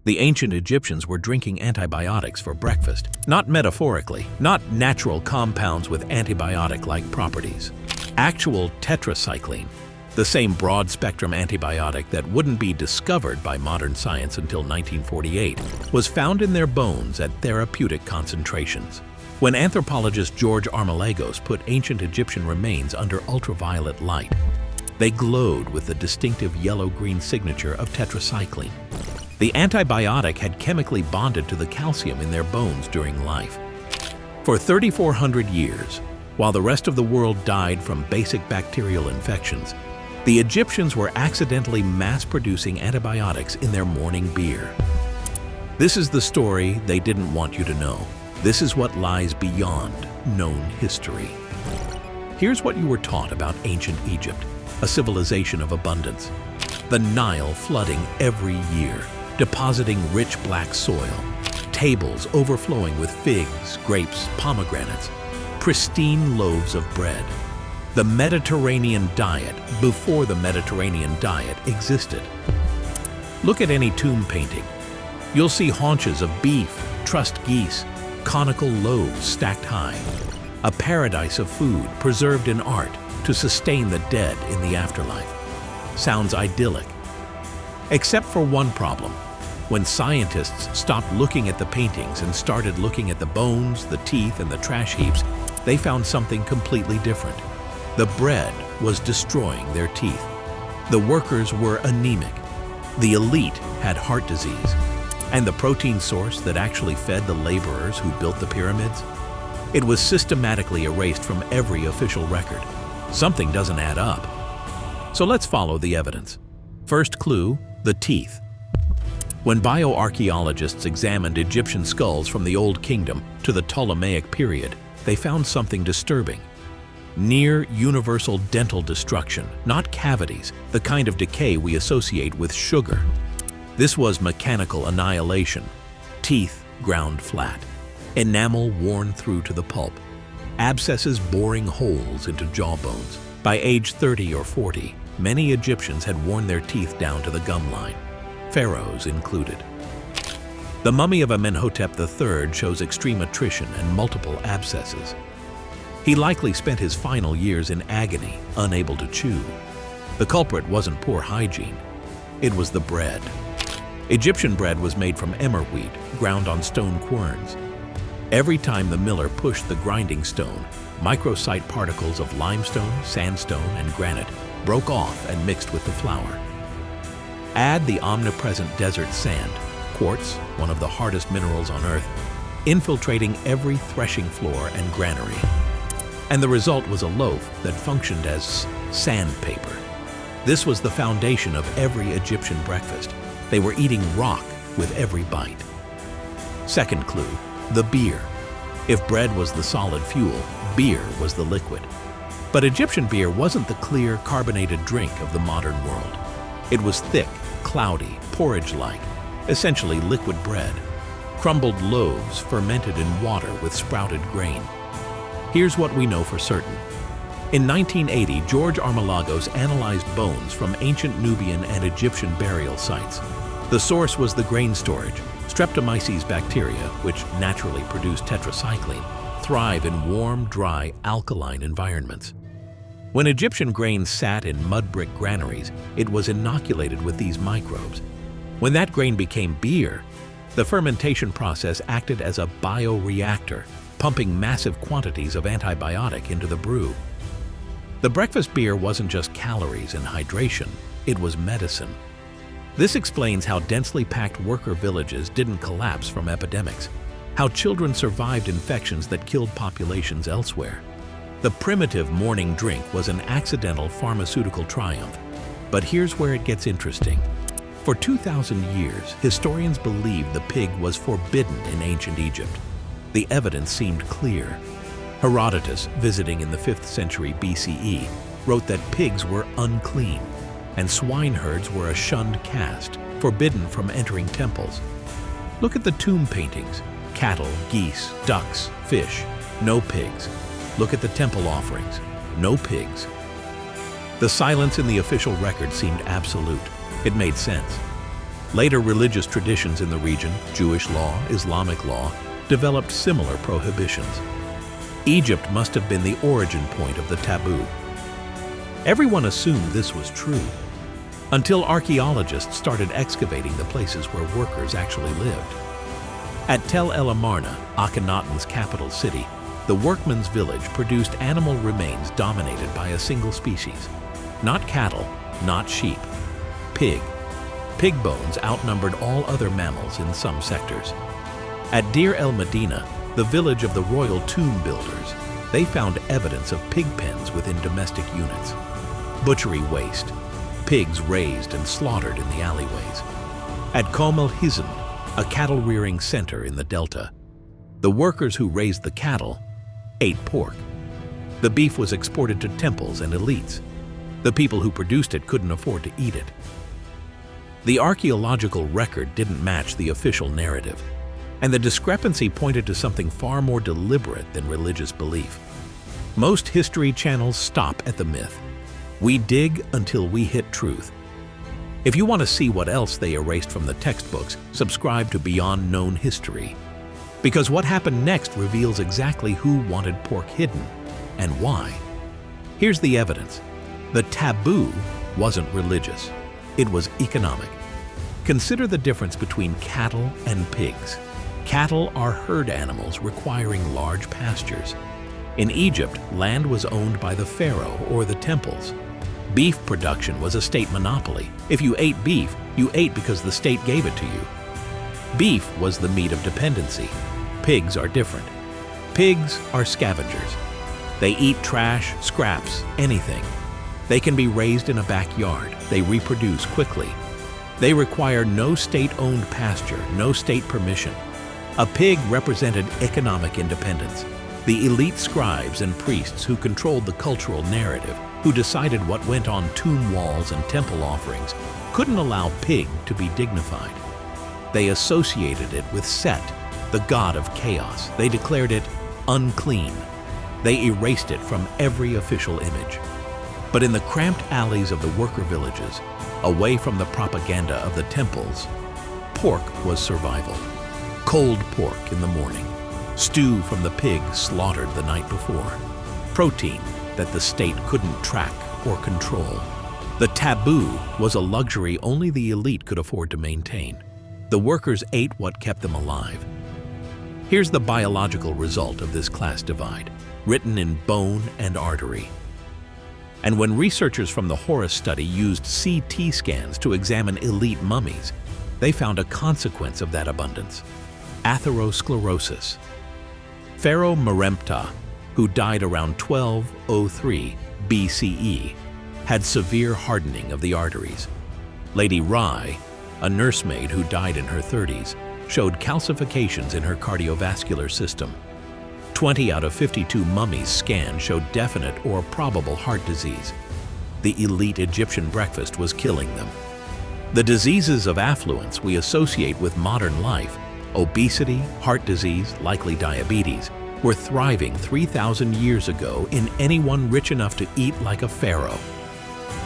The ancient Egyptians were drinking antibiotics for breakfast, not metaphorically, not natural compounds with antibiotic-like properties. Actual tetracycline, the same broad-spectrum antibiotic that wouldn't be discovered by modern science until 1948, was found in their bones at therapeutic concentrations. When anthropologist George Armelagos put ancient Egyptian remains under ultraviolet light, they glowed with the distinctive yellow-green signature of tetracycline. The antibiotic had chemically bonded to the calcium in their bones during life. For 3,400 years, while the rest of the world died from basic bacterial infections, the Egyptians were accidentally mass-producing antibiotics in their morning beer. This is the story they didn't want you to know. This is what lies beyond known history. Here's what you were taught about ancient Egypt, a civilization of abundance. The Nile flooding every year, depositing rich black soil, tables overflowing with figs, grapes, pomegranates, pristine loaves of bread. The Mediterranean diet before the Mediterranean diet existed. Look at any tomb painting. You'll see haunches of beef, trussed geese, conical loaves stacked high, a paradise of food preserved in art to sustain the dead in the afterlife. Sounds idyllic. Except for one problem. When scientists stopped looking at the paintings and started looking at the bones, the teeth, and the trash heaps, they found something completely different. The bread was destroying their teeth. The workers were anemic. The elite had heart disease. And the protein source that actually fed the laborers who built the pyramids? It was systematically erased from every official record. Something doesn't add up. So let's follow the evidence. First clue, the teeth. When bioarchaeologists examined Egyptian skulls from the Old Kingdom to the Ptolemaic period, they found something disturbing. Near universal dental destruction, not cavities, the kind of decay we associate with sugar. This was mechanical annihilation, teeth ground flat, enamel worn through to the pulp, abscesses boring holes into jawbones. By age 30 or 40, many Egyptians had worn their teeth down to the gum line, pharaohs included. The mummy of Amenhotep III shows extreme attrition and multiple abscesses. He likely spent his final years in agony, unable to chew. The culprit wasn't poor hygiene, it was the bread. Egyptian bread was made from emmer wheat, ground on stone querns. Every time the miller pushed the grinding stone, microcyte particles of limestone, sandstone, and granite broke off and mixed with the flour. Add the omnipresent desert sand, quartz, one of the hardest minerals on Earth, infiltrating every threshing floor and granary. And the result was a loaf that functioned as sandpaper. This was the foundation of every Egyptian breakfast. They were eating rock with every bite. Second clue, the beer. If bread was the solid fuel, beer was the liquid. But Egyptian beer wasn't the clear, carbonated drink of the modern world. It was thick, cloudy, porridge-like, essentially liquid bread. Crumbled loaves fermented in water with sprouted grain. Here's what we know for certain. In 1980, George Armelagos analyzed bones from ancient Nubian and Egyptian burial sites. The source was the grain storage. Streptomyces bacteria, which naturally produce tetracycline, thrive in warm, dry, alkaline environments. When Egyptian grain sat in mud brick granaries, it was inoculated with these microbes. When that grain became beer, the fermentation process acted as a bioreactor, pumping massive quantities of antibiotic into the brew. The breakfast beer wasn't just calories and hydration, it was medicine. This explains how densely packed worker villages didn't collapse from epidemics, how children survived infections that killed populations elsewhere. The primitive morning drink was an accidental pharmaceutical triumph. But here's where it gets interesting. For 2,000 years, historians believed the pig was forbidden in ancient Egypt. The evidence seemed clear. Herodotus, visiting in the 5th century BCE, wrote that pigs were unclean, and swineherds were a shunned caste, forbidden from entering temples. Look at the tomb paintings. Cattle, geese, ducks, fish, no pigs. Look at the temple offerings. No pigs. The silence in the official record seemed absolute. It made sense. Later religious traditions in the region, Jewish law, Islamic law, developed similar prohibitions. Egypt must have been the origin point of the taboo. Everyone assumed this was true, until archaeologists started excavating the places where workers actually lived. At el-Amarna, Akhenaten's capital city, the workmen's village produced animal remains dominated by a single species. Not cattle, not sheep. Pig. Pig bones outnumbered all other mammals in some sectors. At Deir el-Medina, the village of the royal tomb builders, they found evidence of pig pens within domestic units. Butchery waste. Pigs raised and slaughtered in the alleyways. At el-Hisn, a cattle-rearing center in the delta, the workers who raised the cattle ate pork. The beef was exported to temples and elites. The people who produced it couldn't afford to eat it. The archaeological record didn't match the official narrative, and the discrepancy pointed to something far more deliberate than religious belief. Most history channels stop at the myth. We dig until we hit truth. If you want to see what else they erased from the textbooks, subscribe to Beyond Known History. Because what happened next reveals exactly who wanted pork hidden and why. Here's the evidence. The taboo wasn't religious. It was economic. Consider the difference between cattle and pigs. Cattle are herd animals requiring large pastures. In Egypt, land was owned by the pharaoh or the temples. Beef production was a state monopoly. If you ate beef, you ate because the state gave it to you. Beef was the meat of dependency. Pigs are different. Pigs are scavengers. They eat trash, scraps, anything. They can be raised in a backyard. They reproduce quickly. They require no state-owned pasture, no state permission. A pig represented economic independence. The elite scribes and priests who controlled the cultural narrative, who decided what went on tomb walls and temple offerings, couldn't allow pig to be dignified. They associated it with Set, the god of chaos. They declared it unclean. They erased it from every official image. But in the cramped alleys of the worker villages, away from the propaganda of the temples, pork was survival. Cold pork in the morning, stew from the pig slaughtered the night before, protein that the state couldn't track or control. The taboo was a luxury only the elite could afford to maintain. The workers ate what kept them alive. Here's the biological result of this class divide, written in bone and artery. And when researchers from the Horus study used CT scans to examine elite mummies, they found a consequence of that abundance: atherosclerosis. Pharaoh Meremptah, who died around 1203 BCE, had severe hardening of the arteries. Lady Rai, a nursemaid who died in her 30s, showed calcifications in her cardiovascular system. 20 out of 52 mummies scanned showed definite or probable heart disease. The elite Egyptian breakfast was killing them. The diseases of affluence we associate with modern life, obesity, heart disease, likely diabetes, were thriving 3,000 years ago in anyone rich enough to eat like a pharaoh.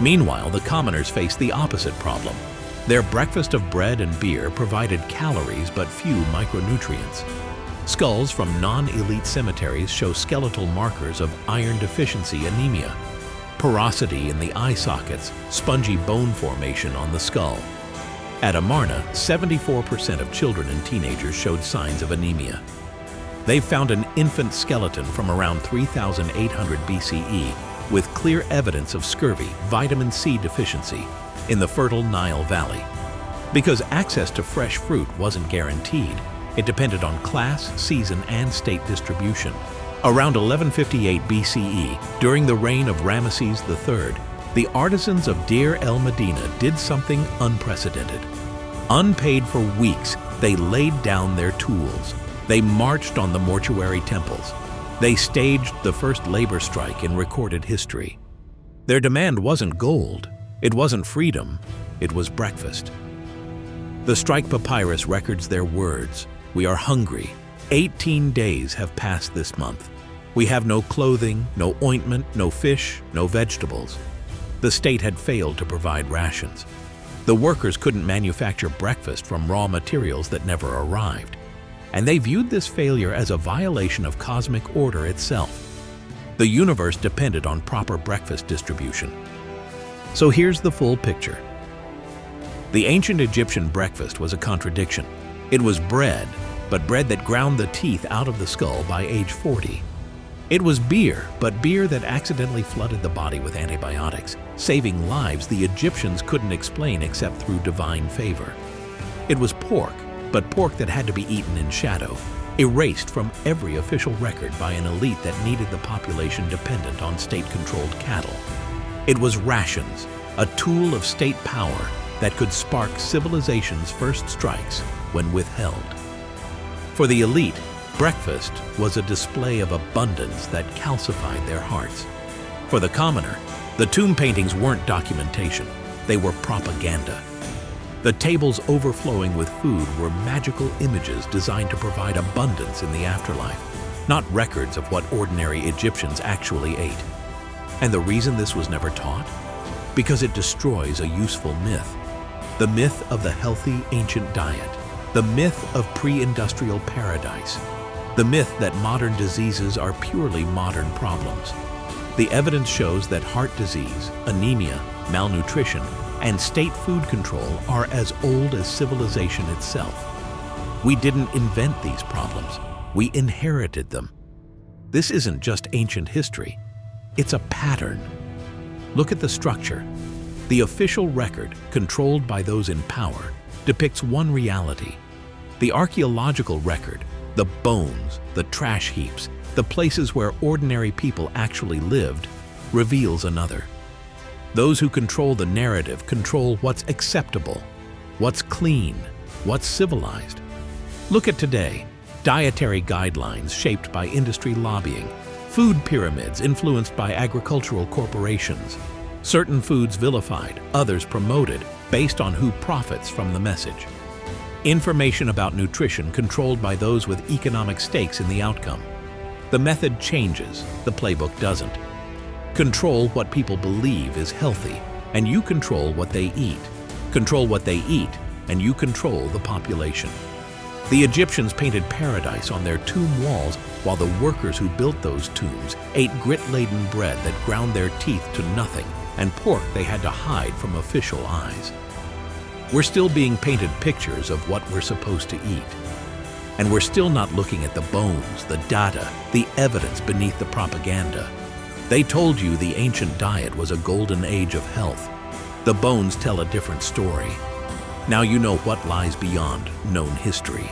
Meanwhile, the commoners faced the opposite problem. Their breakfast of bread and beer provided calories but few micronutrients. Skulls from non-elite cemeteries show skeletal markers of iron deficiency anemia, porosity in the eye sockets, spongy bone formation on the skull. At Amarna, 74% of children and teenagers showed signs of anemia. They've found an infant skeleton from around 3,800 BCE with clear evidence of scurvy, vitamin C deficiency, in the fertile Nile Valley. Because access to fresh fruit wasn't guaranteed, it depended on class, season, and state distribution. Around 1158 BCE, during the reign of Ramesses III, the artisans of Deir el-Medina did something unprecedented. Unpaid for weeks, they laid down their tools. They marched on the mortuary temples. They staged the first labor strike in recorded history. Their demand wasn't gold, it wasn't freedom, it was breakfast. The strike papyrus records their words: "We are hungry. 18 days have passed this month. We have no clothing, no ointment, no fish, no vegetables." The state had failed to provide rations. The workers couldn't manufacture breakfast from raw materials that never arrived, and they viewed this failure as a violation of cosmic order itself. The universe depended on proper breakfast distribution. So here's the full picture. The ancient Egyptian breakfast was a contradiction. It was bread, but bread that ground the teeth out of the skull by age 40. It was beer, but beer that accidentally flooded the body with antibiotics, saving lives the Egyptians couldn't explain except through divine favor. It was pork, but pork that had to be eaten in shadow, erased from every official record by an elite that needed the population dependent on state-controlled cattle. It was rations, a tool of state power that could spark civilization's first strikes when withheld. For the elite, breakfast was a display of abundance that calcified their hearts. For the commoner, the tomb paintings weren't documentation, they were propaganda. The tables overflowing with food were magical images designed to provide abundance in the afterlife, not records of what ordinary Egyptians actually ate. And the reason this was never taught? Because it destroys a useful myth. The myth of the healthy ancient diet. The myth of pre-industrial paradise. The myth that modern diseases are purely modern problems. The evidence shows that heart disease, anemia, malnutrition, and state food control are as old as civilization itself. We didn't invent these problems, we inherited them. This isn't just ancient history, it's a pattern. Look at the structure. The official record, controlled by those in power, depicts one reality. The archaeological record, the bones, the trash heaps, the places where ordinary people actually lived, reveals another. Those who control the narrative control what's acceptable, what's clean, what's civilized. Look at today, dietary guidelines shaped by industry lobbying, food pyramids influenced by agricultural corporations, certain foods vilified, others promoted based on who profits from the message. Information about nutrition controlled by those with economic stakes in the outcome. The method changes, the playbook doesn't. Control what people believe is healthy, and you control what they eat. Control what they eat, and you control the population. The Egyptians painted paradise on their tomb walls, while the workers who built those tombs ate grit-laden bread that ground their teeth to nothing, and pork they had to hide from official eyes. We're still being painted pictures of what we're supposed to eat. And we're still not looking at the bones, the data, the evidence beneath the propaganda. They told you the ancient diet was a golden age of health. The bones tell a different story. Now you know what lies beyond known history.